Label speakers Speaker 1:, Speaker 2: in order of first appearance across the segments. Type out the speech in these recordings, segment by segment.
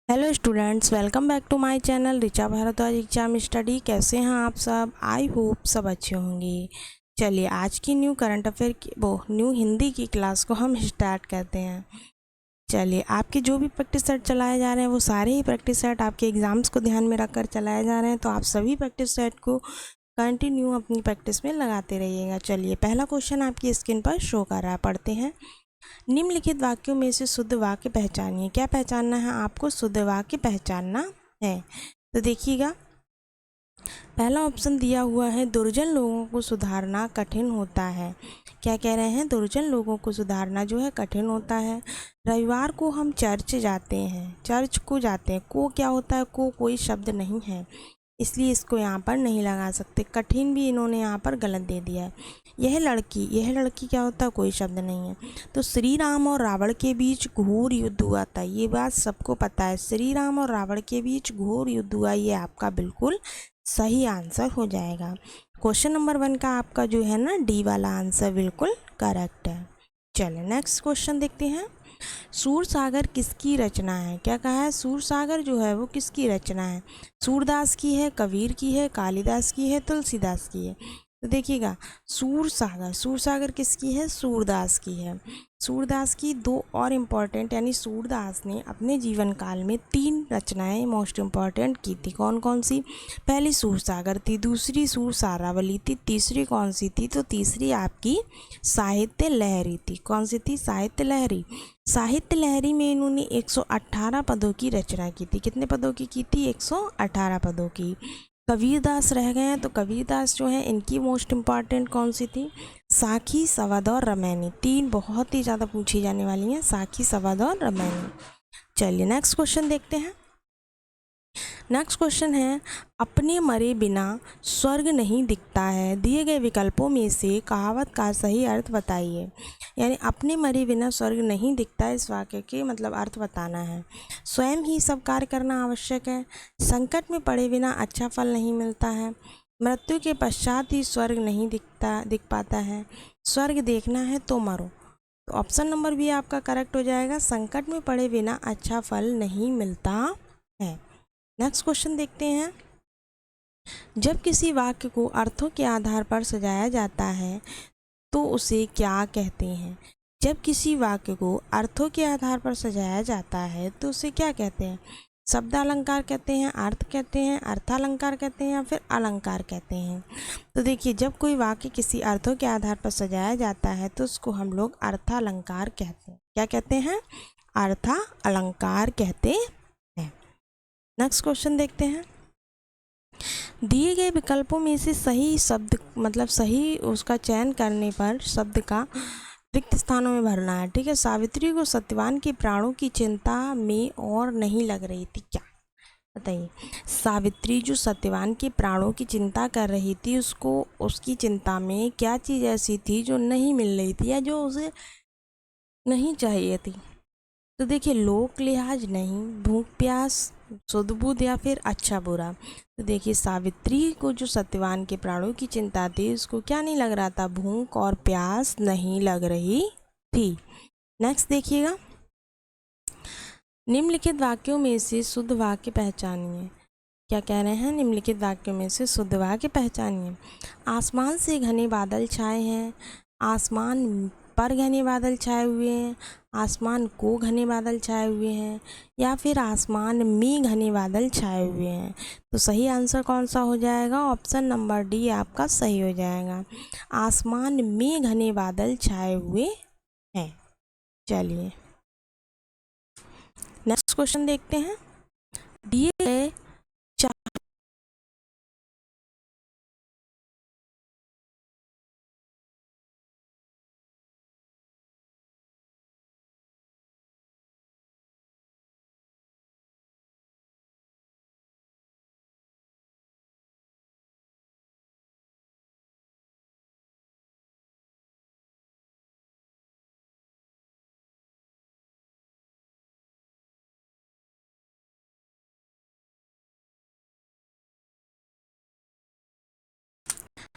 Speaker 1: Hello students, welcome back to my channel Richa Bhardwaj exam study. कैसे हैं आप सब? आई होप सब अच्छे होंगे। चलिए आज की न्यू करंट अफेयर की न्यू हिंदी की क्लास को हम स्टार्ट करते हैं। चलिए, आपके जो भी प्रैक्टिस सेट चलाए जा रहे हैं वो सारे ही प्रैक्टिस सेट आपके एग्ज़ाम्स को ध्यान में रखकर चलाए जा रहे हैं, तो आप सभी प्रैक्टिस सेट को कंटिन्यू अपनी प्रैक्टिस में लगाते रहिएगा। चलिए, पहला क्वेश्चन आपकी स्क्रीन पर शो कर रहा है, पढ़ते हैं। निम्नलिखित वाक्यों में से शुद्ध वाक्य पहचानिए। क्या पहचानना है आपको? शुद्ध वाक्य पहचानना है। तो देखिएगा, पहला ऑप्शन दिया हुआ है, दुर्जन लोगों को सुधारना कठिन होता है। क्या कह रहे हैं? दुर्जन लोगों को सुधारना जो है कठिन होता है। रविवार को हम चर्च जाते हैं, चर्च को जाते हैं। को क्या होता है? को कोई शब्द नहीं है, इसलिए इसको यहाँ पर नहीं लगा सकते। कठिन भी इन्होंने यहाँ पर गलत दे दिया है। यह लड़की क्या होता है? कोई शब्द नहीं है। तो श्री राम और रावण के बीच घोर युद्ध हुआ था, ये बात सबको पता है। श्री राम और रावण के बीच घोर युद्ध हुआ, ये आपका बिल्कुल सही आंसर हो जाएगा। क्वेश्चन नंबर 1 का आपका जो है ना, डी वाला आंसर बिल्कुल करेक्ट है। चलिए नेक्स्ट क्वेश्चन देखते हैं। सूरसागर किसकी रचना है? क्या कहा है? सूरसागर जो है वो किसकी रचना है? सूरदास की है, कबीर की है, कालिदास की है, तुलसीदास की है? तो देखिएगा, सूरसागर किसकी है? सूरदास की है। सूरदास की दो और इम्पॉर्टेंट, यानी सूरदास ने अपने जीवन काल में 3 रचनाएं मोस्ट इम्पॉर्टेंट की थी। कौन कौन सी? पहली सूरसागर थी, दूसरी सूर सारावली थी, तीसरी कौन सी थी? तो तीसरी आपकी साहित्य लहरी थी। कौन सी थी? साहित्य लहरी। साहित्य लहरी में इन्होंने 118 पदों की रचना की थी। कितने पदों की थी? 118 पदों की। कबीरदास रह गए हैं, तो कबीरदास जो है इनकी मोस्ट इम्पॉर्टेंट कौन सी थी? साखी, सवद और रमैनी। 3 बहुत ही ज़्यादा पूछी जाने वाली हैं, साखी, सवद और रमैनी। चलिए नेक्स्ट क्वेश्चन देखते हैं। नेक्स्ट क्वेश्चन है, अपने मरे बिना स्वर्ग नहीं दिखता है। दिए गए विकल्पों में से कहावत का सही अर्थ बताइए। यानी अपने मरे बिना स्वर्ग नहीं दिखता है, इस वाक्य के मतलब अर्थ बताना है। स्वयं ही सब कार्य करना आवश्यक है। संकट में पड़े बिना अच्छा फल नहीं मिलता है। मृत्यु के पश्चात ही स्वर्ग नहीं दिख पाता है। स्वर्ग देखना है तो मरो। तो ऑप्शन नंबर बी आपका करेक्ट हो जाएगा। संकट में पड़े बिना अच्छा फल नहीं मिलता है। नेक्स्ट क्वेश्चन देखते हैं। जब किसी वाक्य को अर्थों के आधार पर सजाया जाता है तो उसे क्या कहते हैं? जब किसी वाक्य को अर्थों के आधार पर सजाया जाता है तो उसे क्या कहते हैं? शब्दालंकार कहते हैं, अर्थ कहते हैं, अर्थालंकार कहते हैं, या फिर अलंकार कहते हैं? तो देखिए, जब कोई वाक्य किसी अर्थों के आधार पर सजाया जाता है तो उसको हम लोग अर्थालंकार कहते हैं। क्या कहते हैं? अर्था अलंकार कहते हैं। नेक्स्ट क्वेश्चन देखते हैं। दिए गए विकल्पों में से सही शब्द मतलब सही उसका चयन करने पर शब्द का रिक्त स्थानों में भरना है। ठीक है। सावित्री को सत्यवान के प्राणों की चिंता में और नहीं लग रही थी, क्या बताइए? सावित्री जो सत्यवान के प्राणों की चिंता कर रही थी, उसको उसकी चिंता में क्या चीज़ ऐसी थी जो नहीं मिल रही थी या जो उसे नहीं चाहिए थी? तो देखिए, लोक लिहाज नहीं, भूख प्यास, सुध बुध, या फिर अच्छा बुरा। तो देखिए, सावित्री को जो सत्यवान के प्राणों की चिंता थी, उसको क्या नहीं लग रहा था? भूख और प्यास नहीं लग रही थी। नेक्स्ट देखिएगा, निम्नलिखित वाक्यों में से शुद्ध वाक्य पहचानिए। क्या कह रहे हैं? निम्नलिखित वाक्यों में से शुद्ध वाक्य पहचानिए। आसमान से घने बादल छाए हैं। आसमान पर घने बादल छाए हुए हैं। आसमान को घने बादल छाए हुए हैं, या फिर आसमान में घने बादल छाए हुए हैं? तो सही आंसर कौन सा हो जाएगा? ऑप्शन नंबर डी आपका सही हो जाएगा। आसमान में घने बादल छाए हुए हैं। चलिए नेक्स्ट क्वेश्चन देखते हैं। दिए गए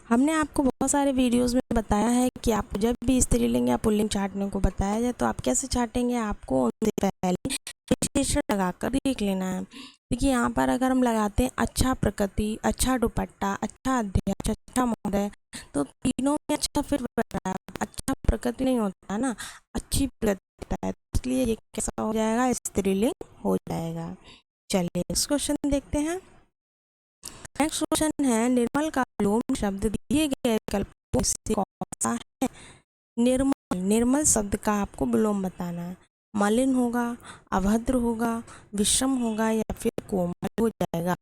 Speaker 1: हमने आपको बहुत सारे वीडियोस में बताया है कि आपको जब भी स्त्रीलिंग या पुल्लिंग छांटने को बताया जाए तो आप कैसे छांटेंगे। आपको उनसे पहले विशेषण लगाकर देख लेना है। देखिए यहाँ पर अगर हम लगाते हैं अच्छा प्रकृति, अच्छा दुपट्टा, अच्छा अध्यक्ष, अच्छा महोदय, तो तीनों में अच्छा फिट बैठ रहा है। अच्छा प्रकृति नहीं होता है ना, अच्छी प्रकृति होता है, इसलिए ये कैसा हो जाएगा, स्त्रीलिंग हो जाएगा। चलिए नेक्स्ट क्वेश्चन देखते हैं। नेक्स्ट क्वेश्चन है, निर्मल का विलोम शब्द दिए गए विकल्पों से कौन सा है। निर्मल, निर्मल शब्द का आपको विलोम बताना है। मलिन होगा, अभद्र होगा, विषम होगा या फिर कोमल हो जाएगा।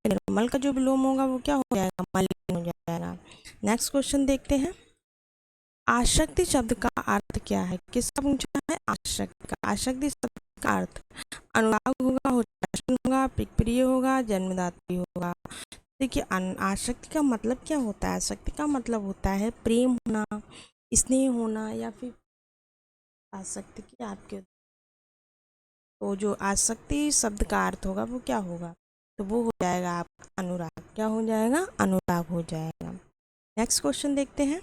Speaker 1: निर्मल का जो विलोम होगा वो क्या हो जाएगा, मलिन हो जाएगा। नेक्स्ट क्वेश्चन देखते हैं। आसक्ति शब्द का अर्थ क्या है, किसका पूछा है, आसक्ति का। आसक्ति शब्द का अर्थ अनुराग होगा, हुताशन होगा, प्रिय होगा, जन्मदात्री होगा। देखिए आसक्ति का मतलब क्या होता है, आसक्ति का मतलब होता है प्रेम होना, स्नेह होना या फिर आसक्ति की आपके, तो जो आसक्ति शब्द का अर्थ होगा वो क्या होगा, तो वो हो जाएगा आपका अनुराग। क्या हो जाएगा, अनुराग हो जाएगा। नेक्स्ट क्वेश्चन देखते हैं।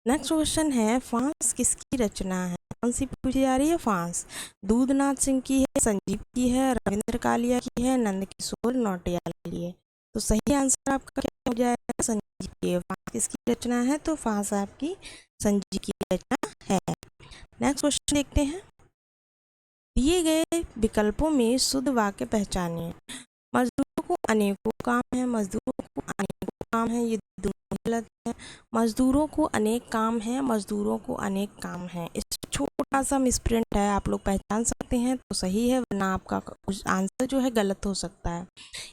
Speaker 1: नेक्स्ट क्वेश्चन है, फांस किसकी रचना है, कौन सी पूछी जा रही है, फांस। दूधनाथ सिंह की है, संजीव की है, रविंद्र कालिया की है, नंद किशोर नौटियाल की है। तो सही आंसर आपका क्या हो जाएगा, संजीव की है। फांस किसकी रचना है, तो फांस आपकी संजीव की रचना है। नेक्स्ट क्वेश्चन देखते हैं। दिए गए विकल्पों में शुद्ध वाक्य पहचानिए। मजदूरों को अनेकों काम है, मजदूरों को अनेकों काम है, ये दोनों गलत है। मजदूरों को अनेक काम है, मजदूरों को अनेक काम है, इस छोटा सा मिसप्रिंट है, आप लोग पहचान सकते हैं तो सही है, वरना आपका आंसर जो है गलत हो सकता है।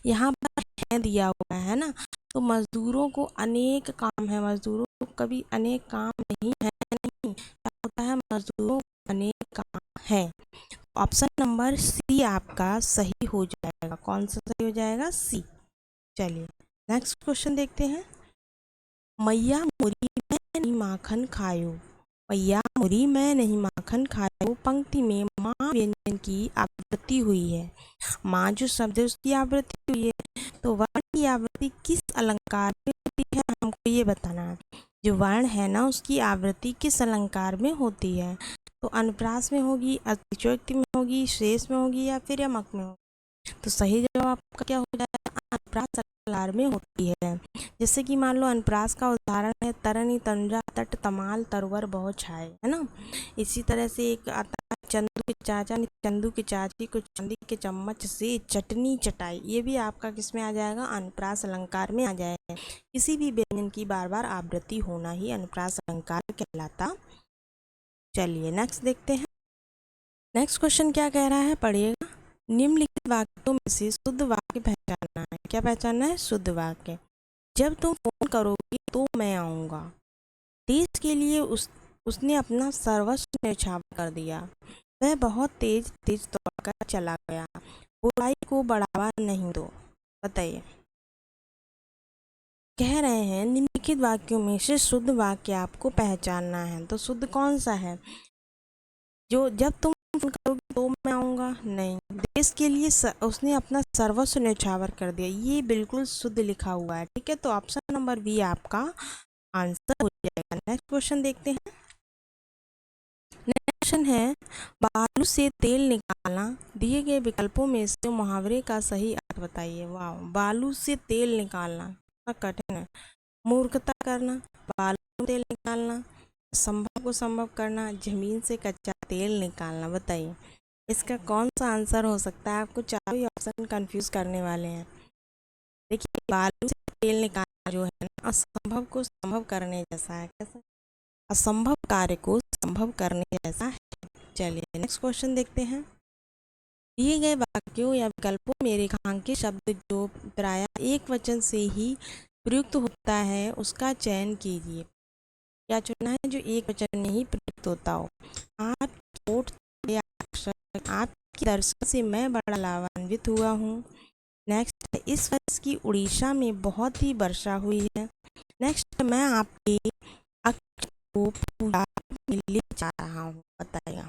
Speaker 1: यहाँ पर है दिया हुआ है ना, तो मजदूरों को अनेक काम है, मजदूरों को कभी अनेक काम नहीं है, नहीं क्या होता है, मजदूरों को अनेक काम है। ऑप्शन नंबर सी आपका सही हो जाएगा। कौन सा सही हो जाएगा, सी। चलिए नेक्स्ट क्वेश्चन देखते हैं। मैया मुरी में नहीं माखन खायो, मैया मुरी में नहीं माखन खायो पंक्ति में माँ व्यंजन की आवृत्ति हुई है। माँ जो शब्द है उसकी आवृत्ति हुई है, तो वर्ण की आवृत्ति किस अलंकार में होती है, हमको ये बताना है। जो वर्ण है ना उसकी आवृत्ति किस अलंकार में होती है, तो अनुप्रास में होगी, अतिशयोक्ति में होगी, शेष में होगी या फिर यमक में होगी। तो सही जवाब आपका क्या हो जाएगा, अनुप्रास अलंकार में होती है। जैसे कि मान लो अनुप्रास का उदाहरण है, तरनी तंजा तट तमाल तरवर बहु छाए, है ना। इसी तरह से एक आता है, चंदू के चाचा ने चंदू की चाची को चांदी के चम्मच से चटनी चटाई। ये भी आपका किस में आ जाएगा, अनुप्रास अलंकार में आ जाएगा। किसी भी व्यंजन की बार बार आवृत्ति होना ही अनुप्रास अलंकार कहलाता। चलिए नेक्स्ट देखते हैं। नेक्स्ट क्वेश्चन क्या कह रहा है, पढ़िएगा। निम्नलिखित वाक्यों में से शुद्ध वाक्य पहचानना है। क्या पहचानना है, शुद्ध वाक्य। जब तुम फोन करोगी तो मैं आऊँगा। देश के लिए उसने अपना सर्वस्व न्यौछावर कर दिया। वह बहुत तेज तेज दौड़कर चला गया। बुराई को बढ़ावा नहीं दो। बताइए, कह रहे हैं निम्नलिखित वाक्यों में से शुद्ध वाक्य आपको पहचानना है। तो शुद्ध कौन सा है, जो जब तुम फोन करोगे तो मैं आऊँगा, नहीं। देश के लिए उसने अपना सर्वस्व न्यौछावर कर दिया, ये बिल्कुल शुद्ध लिखा हुआ है। ठीक है, तो ऑप्शन नंबर बी आपका आंसर हो जाएगा। नेक्स्ट क्वेश्चन देखते हैं। नेक्स्ट क्वेश्चन है, बालू से तेल निकालना। दिए गए विकल्पों में से मुहावरे का सही अर्थ बताइए। वाह, बालू से तेल निकालना कितना कठिन है। मूर्खता करना, बालू से तेल निकालना, संभव को संभव करना, जमीन से कच्चा तेल निकालना। बताइए इसका कौन सा आंसर हो सकता है। आपको चारों ही ऑप्शन कंफ्यूज करने वाले हैं। देखिए बालू से तेल निकालना जो है ना, असंभव को संभव करने जैसा है। कैसा, असंभव कार्य को संभव करने जैसा है। चलिए नेक्स्ट क्वेश्चन देखते हैं। दिए गए वाक्यों या विकल्पों में रेखांकित शब्द जो प्रायः एक वचन से ही प्रयुक्त होता है उसका चयन कीजिए। क्या चुनना है, जो एक वचन में ही प्रयुक्त होता हो। आपकी दर्शन से मैं बड़ा लाभान्वित हुआ हूँ। नेक्स्ट, इस वर्ष की उड़ीसा में बहुत ही वर्षा हुई है। नेक्स्ट, मैं आपके अक्ष को पूजा में ले जा रहा हूँ। बताइएगा,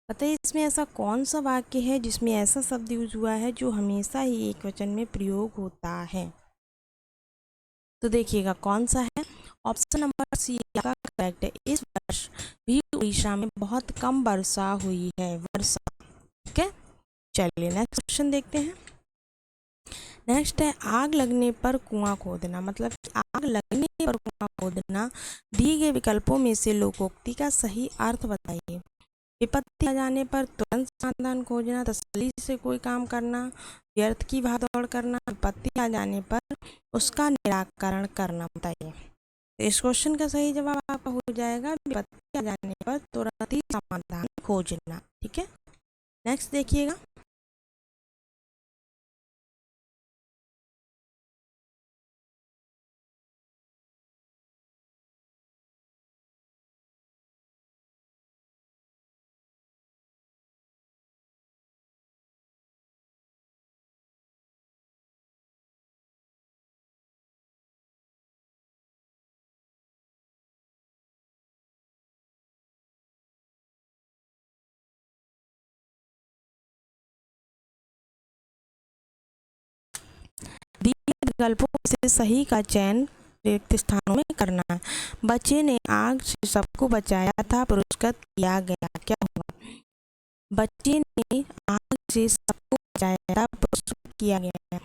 Speaker 1: बताइए इसमें ऐसा कौन सा वाक्य है जिसमें ऐसा शब्द यूज हुआ है जो हमेशा ही एक वचन में प्रयोग होता है। तो देखिएगा कौन सा है, ऑप्शन नंबर सी आपका करेक्ट है। इस वर्ष भी उड़ीसा में बहुत कम वर्षा हुई है, वर्षा। ठीक है, चलिए नेक्स्ट क्वेश्चन देखते हैं। नेक्स्ट है आग लगने पर कुआं खोदना, मतलब कि आग लगने पर कुआं खोदना। दिए गए विकल्पों में से लोकोक्ति का सही अर्थ बताइए। विपत्ति आ जाने पर तुरंत समाधान खोजना, तसल्ली से कोई काम करना, व्यर्थ की भागदौड़ करना, विपत्ति आ जाने पर उसका निराकरण करना। बताइए। तो इस क्वेश्चन का सही जवाब आपका हो जाएगा विपत्ति आ जाने पर तुरंत ही समाधान खोजना। ठीक है, नेक्स्ट देखिएगा। दिए विकल्पों से सही का चयन रिक्त स्थानों में करना है। बच्चे ने आग से सबको बचाया था, पुरस्कृत किया गया, क्या होगा। बच्चे ने आग से सबको बचाया था, पुरस्कृत किया गया।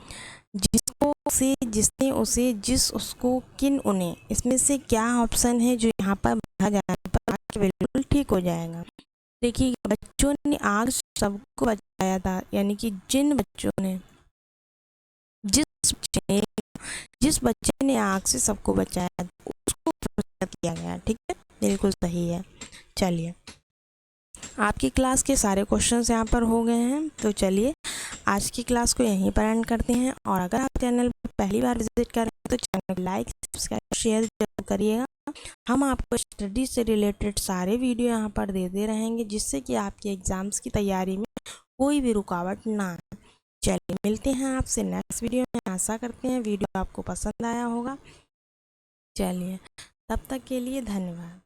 Speaker 1: जिसको से, जिसने उसे, जिस उसको, किन उन्हें, इसमें से क्या ऑप्शन है जो यहाँ पर भरा जाने पर बिल्कुल ठीक हो जाएगा। देखिए बच्चों ने आग से सबको बचाया था, यानी कि जिन बच्चों ने, जिस बच्चे ने आग से सबको बचाया उसको पुरस्कृत किया गया। ठीक है, बिल्कुल सही है। चलिए आपकी क्लास के सारे क्वेश्चंस यहाँ पर हो गए हैं। तो चलिए आज की क्लास को यहीं पर एंड करते हैं। और अगर आप चैनल पर पहली बार विजिट कर रहे हैं तो चैनल को लाइक, सब्सक्राइब, शेयर जरूर करिएगा। हम आपको स्टडी से रिलेटेड सारे वीडियो यहाँ पर देते रहेंगे, जिससे कि आपके एग्ज़ाम्स की तैयारी में कोई भी रुकावट ना आए। चलिए मिलते हैं आपसे नेक्स्ट वीडियो में। आशा करते हैं वीडियो आपको पसंद आया होगा। चलिए तब तक के लिए धन्यवाद।